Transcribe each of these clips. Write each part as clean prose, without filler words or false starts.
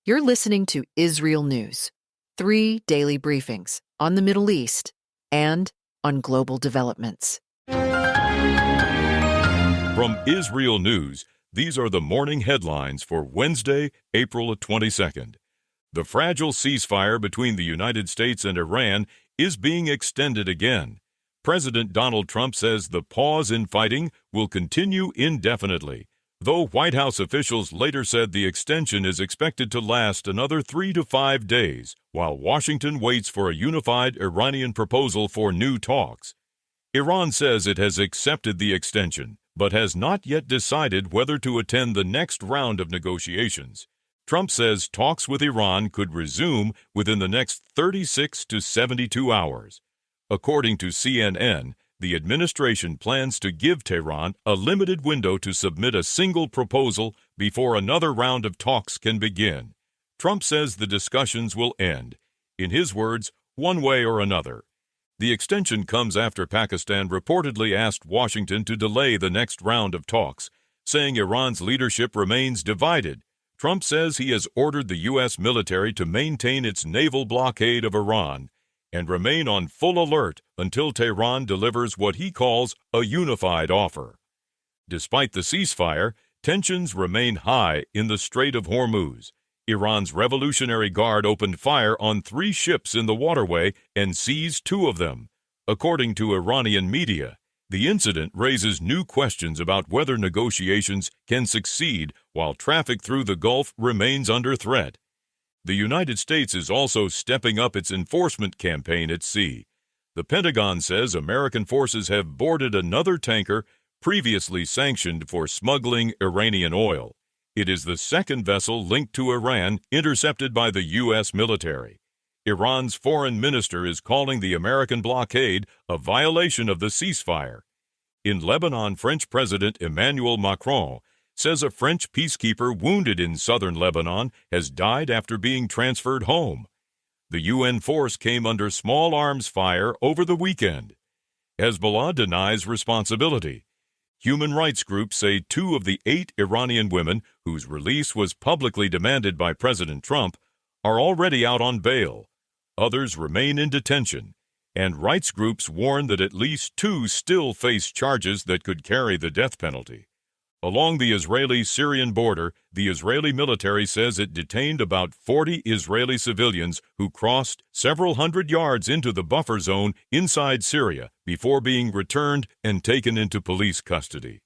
You're listening to IsReal News, 3 daily briefings on the Middle East and on global developments. From IsReal News, these are the morning headlines for Wednesday, April 22nd. The fragile ceasefire between the United States and Iran is being extended again. President Donald Trump says the pause in fighting will continue indefinitely, though White House officials later said the extension is expected to last another 3 to 5 days, while Washington waits for a unified Iranian proposal for new talks. Iran says it has accepted the extension, but has not yet decided whether to attend the next round of negotiations. Trump says talks with Iran could resume within the next 36 to 72 hours. According to CNN, the administration plans to give Tehran a limited window to submit a single proposal before another round of talks can begin. Trump says the discussions will end, in his words, one way or another. The extension comes after Pakistan reportedly asked Washington to delay the next round of talks, saying Iran's leadership remains divided. Trump says he has ordered the U.S. military to maintain its naval blockade of Iran and remain on full alert until Tehran delivers what he calls a unified offer. Despite the ceasefire, tensions remain high in the Strait of Hormuz. Iran's Revolutionary Guard opened fire on 3 ships in the waterway and seized 2 of them. According to Iranian media, the incident raises new questions about whether negotiations can succeed while traffic through the Gulf remains under threat. The United States is also stepping up its enforcement campaign at sea. The Pentagon says American forces have boarded another tanker previously sanctioned for smuggling Iranian oil. It is the second vessel linked to Iran intercepted by the U.S. military. Iran's foreign minister is calling the American blockade a violation of the ceasefire. In Lebanon, French President Emmanuel Macron says a French peacekeeper wounded in southern Lebanon has died after being transferred home. The UN force came under small arms fire over the weekend. Hezbollah denies responsibility. Human rights groups say 2 of the 8 Iranian women whose release was publicly demanded by President Trump are already out on bail. Others remain in detention, and rights groups warn that at least 2 still face charges that could carry the death penalty. Along the Israeli-Syrian border, the Israeli military says it detained about 40 Israeli civilians who crossed several hundred yards into the buffer zone inside Syria before being returned and taken into police custody.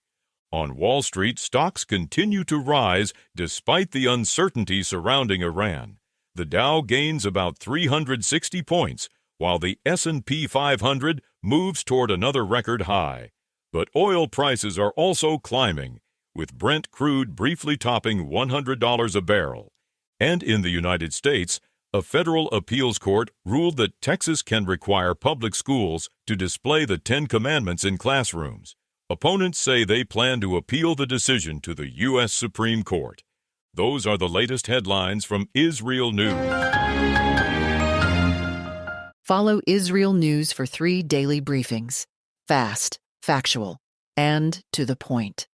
On Wall Street, stocks continue to rise despite the uncertainty surrounding Iran. The Dow gains about 360 points, while the S&P 500 moves toward another record high. But oil prices are also climbing, with Brent crude briefly topping $100 a barrel. And in the United States, a federal appeals court ruled that Texas can require public schools to display the 10 Commandments in classrooms. Opponents say they plan to appeal the decision to the U.S. Supreme Court. Those are the latest headlines from IsReal News. Follow IsReal News for 3 daily briefings. Fast, factual, and to the point.